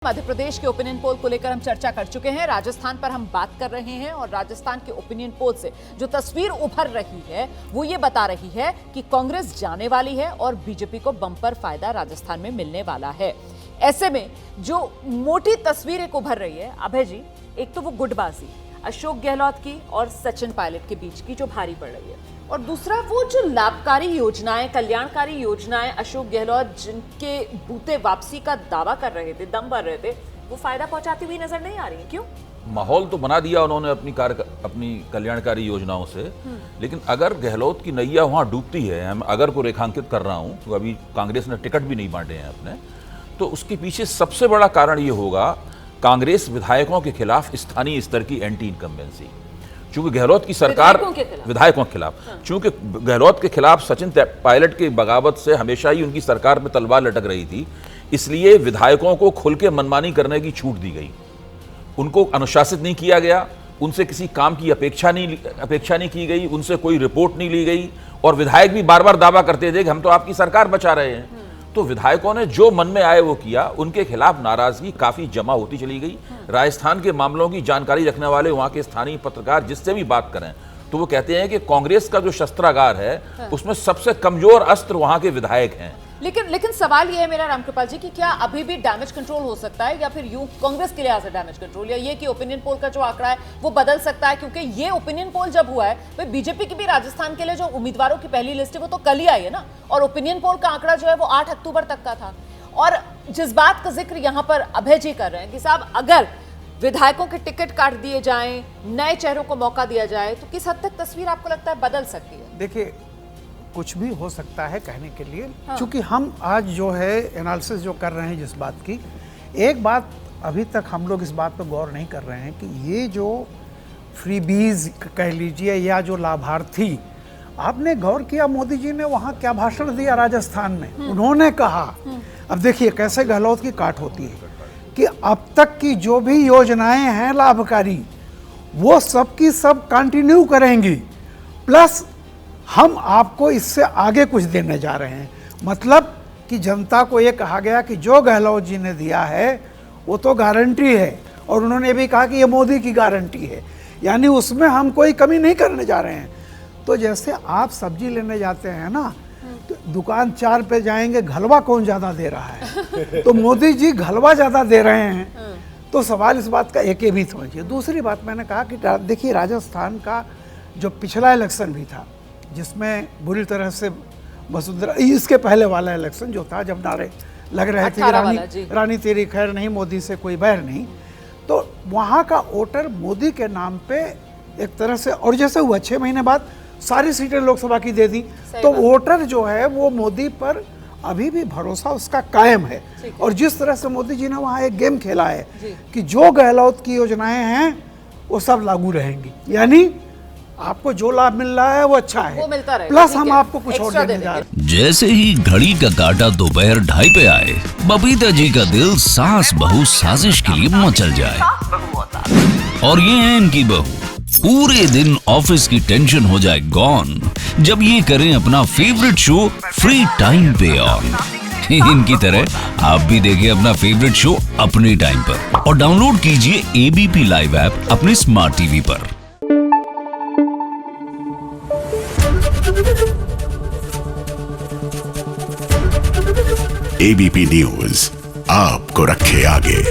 मध्य प्रदेश के opinion poll को लेकर हम चर्चा कर चुके हैं। राजस्थान पर हम बात कर रहे हैं और राजस्थान के ओपिनियन पोल से जो तस्वीर उभर रही है वो ये बता रही है कि कांग्रेस जाने वाली है और बीजेपी को बम्पर फायदा राजस्थान में मिलने वाला है। ऐसे में जो मोटी तस्वीर एक उभर रही है अभय जी, एक तो वो गुटबाजी अशोक गहलोत की और सचिन पायलट के बीच की जो भारी पड़ रही है, और दूसरा वो जो लाभकारी योजनाएं, कल्याणकारी योजनाएं अशोक गहलोत जिनके बूते वापसी का दावा कर रहे थे, दम भर रहे थे, वो फायदा पहुंचाती हुई नजर नहीं आ रही है। क्यों? माहौल तो बना दिया उन्होंने अपनी कल्याणकारी योजनाओं से, लेकिन अगर गहलोत की नैया वहां डूबती है, हम अगर को रेखांकित कर रहा हूं तो अभी कांग्रेस ने टिकट भी नहीं बांटे हैं अपने, तो उसके पीछे सबसे बड़ा कारण ये होगा कांग्रेस विधायकों के खिलाफ स्थानीय स्तर की एंटी इनकम्बेंसी। चूंकि गहलोत की सरकार विधायकों के खिलाफ, चूंकि गहलोत के खिलाफ सचिन पायलट की बगावत से हमेशा ही उनकी सरकार में तलवार लटक रही थी, इसलिए विधायकों को खुल के मनमानी करने की छूट दी गई। उनको अनुशासित नहीं किया गया, उनसे किसी काम की अपेक्षा नहीं की गई, उनसे कोई रिपोर्ट नहीं ली गई, और विधायक भी बार बार दावा करते थे कि हम तो आपकी सरकार बचा रहे हैं। तो विधायकों ने जो मन में आए वो किया, उनके खिलाफ नाराजगी काफी जमा होती चली गई। राजस्थान के मामलों की जानकारी रखने वाले वहां के स्थानीय पत्रकार जिससे भी बात करें तो वो कहते हैं कि कांग्रेस का जो शस्त्रागार है उसमें सबसे कमजोर अस्त्र वहां के विधायक हैं। लेकिन सवाल ये है मेरा रामकृपाल जी कि क्या अभी भी डैमेज कंट्रोल हो सकता है, या फिर यूं कांग्रेस के लिहाज से डैमेज कंट्रोल, या ये कि ओपिनियन पोल का जो आंकड़ा है वो बदल सकता है? क्योंकि ये ओपिनियन पोल जब हुआ है भाई, बीजेपी की भी राजस्थान के लिए जो उम्मीदवारों की पहली लिस्ट है वो तो कल ही आई है ना, और ओपिनियन पोल का आंकड़ा जो है वो 8 अक्टूबर तक का था। और जिस बात का जिक्र यहाँ पर अभय जी कर रहे हैं कि साहब अगर विधायकों के टिकट काट दिए जाएं, नए चेहरों को मौका दिया जाए, तो किस हद तक तस्वीर आपको लगता है बदल सकती है? देखिए, कुछ भी हो सकता है कहने के लिए, क्योंकि हम आज जो है एनालिसिस जो कर रहे हैं जिस बात की, एक बात अभी तक हम लोग इस बात पर गौर नहीं कर रहे हैं कि ये जो फ्रीबीज कह लीजिए या जो लाभार्थी, आपने गौर किया मोदी जी ने वहाँ क्या भाषण दिया राजस्थान में? उन्होंने कहा, अब देखिए कैसे गहलोत की काट होती है कि अब तक की जो भी योजनाएं हैं लाभकारी वो सब की सब कंटिन्यू करेंगी, प्लस हम आपको इससे आगे कुछ देने जा रहे हैं। मतलब कि जनता को ये कहा गया कि जो गहलोत जी ने दिया है वो तो गारंटी है, और उन्होंने भी कहा कि ये मोदी की गारंटी है, यानी उसमें हम कोई कमी नहीं करने जा रहे हैं। तो जैसे आप सब्जी लेने जाते हैं ना, तो दुकान 4 पे जाएंगे, घलवा कौन ज़्यादा दे रहा है? तो मोदी जी घलवा ज़्यादा दे रहे हैं। तो सवाल इस बात का एक ये भी समझिए। दूसरी बात मैंने कहा कि देखिए राजस्थान का जो पिछला इलेक्शन भी था जिसमें बुरी तरह से वसुंधरा, इसके पहले वाला इलेक्शन जो था जब नारे लग रहे थे रानी तेरी खैर नहीं, मोदी से कोई बैर नहीं, तो वहाँ का वोटर मोदी के नाम पे एक तरह से, और जैसे हुआ 6 महीने बाद सारी सीटें लोकसभा की दे दी, तो वोटर जो है वो मोदी पर अभी भी भरोसा उसका कायम है। और जिस तरह से मोदी जी ने वहाँ एक गेम खेला है कि जो गहलोत की योजनाएं हैं वो सब लागू रहेंगी, यानी आपको जो लाभ मिल रहा है वो अच्छा है, वो मिलता रहे, प्लस हम आपको कुछ और देने जा रहे हैं। जैसे ही घड़ी का काटा दोपहर 2:30 पे आए, बबीता जी का दिल सास बहू साजिश के लिए मचल जाए। और ये है इनकी बहू, पूरे दिन ऑफिस की टेंशन हो जाए गॉन जब ये करें अपना फेवरेट शो फ्री टाइम पे ऑन। इनकी तरह आप भी देखिए अपना फेवरेट शो अपने टाइम पर, और डाउनलोड कीजिए ABP लाइव ऐप अपने स्मार्ट टीवी पर। ABP न्यूज आपको रखे आगे।